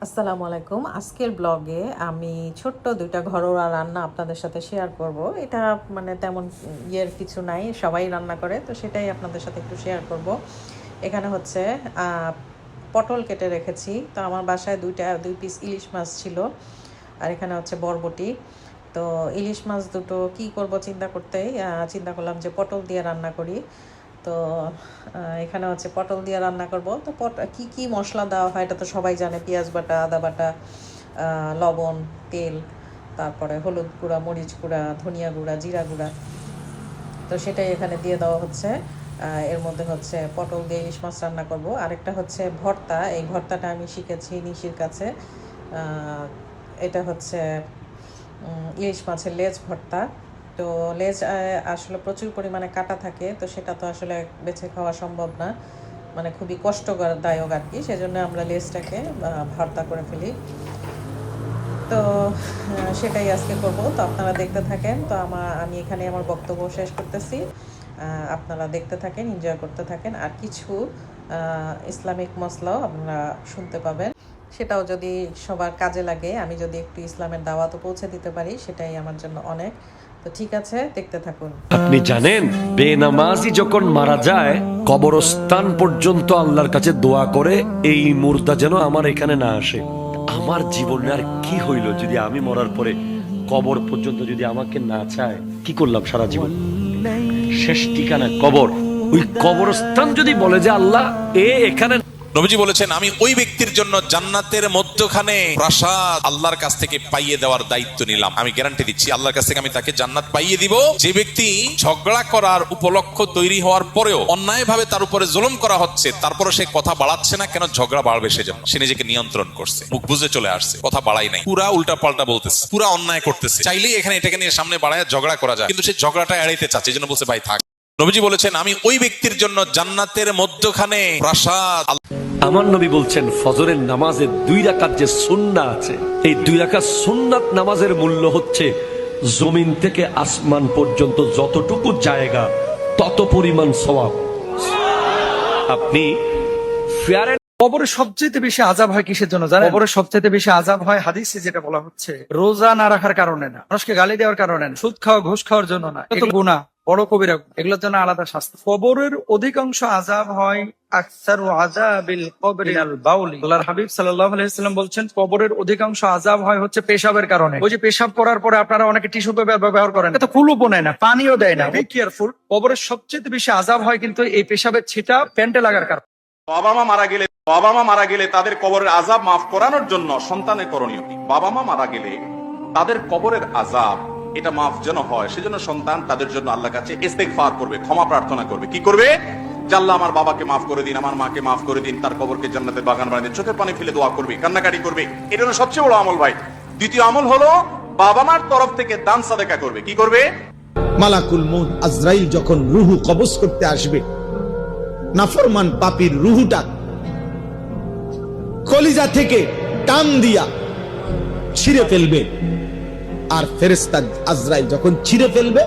আসসালামু আলাইকুম। আজকের ব্লগে আমি ছোট্ট দুইটা ঘরোয়া রান্না আপনাদের সাথে শেয়ার করব। এটা মানে তেমন ইয়ের কিছু নাই, সবাই রান্না করে, তো সেটাই আপনাদের সাথে একটু শেয়ার করব। এখানে হচ্ছে পটল কেটে রেখেছি, তো আমার বাসায় দুই পিস ইলিশ মাছ ছিল, আর এখানে হচ্ছে বরবটি। তো ইলিশ মাছ দুটো কি করব চিন্তা করলাম যে পটল দিয়ে রান্না করি। তো এখানে হচ্ছে পটল দিয়ে রান্না করব। তো কি কি মশলা দেওয়া হয় এটা তো সবাই জানে, পেঁয়াজ বাটা, আদা বাটা, লবণ, তেল, তারপরে হলুদ গুঁড়া, মরিচ গুঁড়া, ধনিয়া গুঁড়া, জিরা গুঁড়া। তো সেটাই এখানে দিয়ে দেওয়া হচ্ছে। এর মধ্যে হচ্ছে পটল দিয়ে ইলিশ মাছ রান্না করব। আরেকটা হচ্ছে ভর্তা, এই ভর্তাটা আমি শিখেছি নিশির কাছে। এটা হচ্ছে ইলিশ মাছের লেজ ভর্তা। তো লেজ আসলে প্রচুর পরিমাণে কাটা থাকে, তো সেটা তো আসলে বেছে খাওয়া সম্ভব না, মানে খুবই কষ্টদায়ক আর কি, সেজন্য আমরা লেজটাকে ভর্তা করে ফেলি। তো সেটাই আজকে করব। তো আপনারা দেখতে থাকেন। তো আমি এখানে আমার বক্তব্য শেষ করতেছি, আপনারা দেখতে থাকেন, এনজয় করতে থাকেন। আর কিছু ইসলামিক মশলাও আপনারা শুনতে পাবেন, সেটাও যদি সবার কাজে লাগে, আমি যদি একটু ইসলামের দাওয়াতও পৌঁছে দিতে পারি, সেটাই আমার জন্য অনেক। তো ঠিক আছে, দেখতে থাকুন। আপনি জানেন, বেনামাজি যখন মারা যায় কবরস্থান পর্যন্ত আল্লাহর কাছে দোয়া করে এই মুর্দা যেন আমার এখানে না আসে। আমার জীবনে আর কি হইল যদি আমি মরার পরে কবর পর্যন্ত যদি আমাকে না চায়? কি করলাম সারা জীবন? শেষ ঠিকানা কবর। ওই কবরস্থান যদি বলে যে আল্লাহ এখানে, নবীজি বলেছেন, আমি ওই ব্যক্তির জন্য জান্নাতের মধ্যখানে প্রাসাদ আল্লাহর কাছ থেকে পাইয়ে দেওয়ার দায়িত্ব নিলাম। আমি গ্যারান্টি দিচ্ছি আল্লাহর কাছ থেকে আমি তাকে জান্নাত পাইয়ে দিব। যে ব্যক্তি ঝগড়া করার উপলক্ষ তৈরি হওয়ার পরেও অন্যায়ভাবে তার উপরে জুলুম করা হচ্ছে, তারপরে সে কথা বাড়াচ্ছে না, কেন ঝগড়া বাড়বে সেজন্য সে নিজেকে নিয়ন্ত্রণ করছে, মুখ বুঝে চলে আসছে, কথা বাড়াই নাই, পুরা উল্টা পাল্টা বলতেছে, পুরা অন্যায় করতেছে। চাইলেই এখানে এটাকে নিয়ে সামনে বাড়ায় ঝগড়া করা যায়, কিন্তু সে ঝগড়াটা এড়াইতে চাচ্ছে, এই জন্য বলছে ভাই থাক। নবীজি বলেছেন, আমি ওই ব্যক্তির জন্য জান্নাতের মধ্যখানে প্রাসাদ। আমার নবী বলছেন ফজরের নামাজের 2 রাকাত যে সুন্নাত আছে, এই 2 রাকাত সুন্নাত নামাজের মূল্য হচ্ছে জমিন থেকে আসমান পর্যন্ত যতটুকু জায়গা তত পরিমাণ সওয়াব। আপনি কবরে সবচেয়ে বেশি আযাব হয় কিসের জন্য জানেন? কবরে সবচেয়ে বেশি আযাব হয় হাদিসে যেটা বলা হচ্ছে, রোজা না রাখার কারণে না, মানুষকে গালি দেওয়ার কারণে না, সুদ খাওয়া, ঘুষ খাওয়ার জন্য না, এটা গুনাহ, বড় কবিরা গুনাহ, এগুলোর জন্য আলাদা শাস্তি। কবরের অধিকাংশ আযাব হয় আকসারু আযাবিল কবরি আল বাউলি। আল্লাহর হাবিব সাল্লাল্লাহু আলাইহি ওয়াসাল্লাম বলছেন, কবরের অধিকাংশ আযাব হয় হচ্ছে পেশাবের কারণে। ওই যে পেশাব করার পরে আপনারা অনেকে টিস্যু পেপার ব্যবহার করেন, এটা কুলুপও নেয় না, পানিও দেয় না। Be careful. কবরের সবচেয়ে বেশি আযাব হয় কিন্তু এই পেশাবের ছিটা প্যান্টে লাগার কারণে। বাবা মা মারা গেলে তাদের কবরের আযাব মাফ করানোর জন্য সন্তানের করণীয় কি? বাবা মা মারা গেলে তাদের কবরের আযাব এটা মাফ যেন হয়, সেজন্য সন্তান তাদের জন্য আল্লাহর কাছে ইস্তেগফার করবে, ক্ষমা প্রার্থনা করবে। কি করবে? যে আল্লাহ আমার বাবাকে মাফ করে দিন, আমার মাকে মাফ করে দিন, তার কবরকে জান্নাতের বাগান বানিয়ে দিন, চোখের পানি ফেলে দোয়া করবে, কান্নাকাটি করবে। এটা হলো সবচেয়ে বড় আমল ভাই। দ্বিতীয় আমল হলো বাবা মার তরফ থেকে দান সাদেকা করবে। কি করবে? মালাকুল মউত আজরাইল যখন রুহু কবজ করতে আসবে, নাফরমান পাপীর রুহুটা কলিজা থেকে টান দিয়া ছিঁড়ে ফেলবে, আর ফেরেশতা আজরাইল যখন ছিঁড়ে ফেলবে,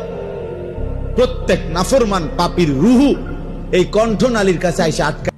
প্রত্যেক নাফরমান পাপীর রুহু এই কণ্ঠনালীর কাছে এসে আটকা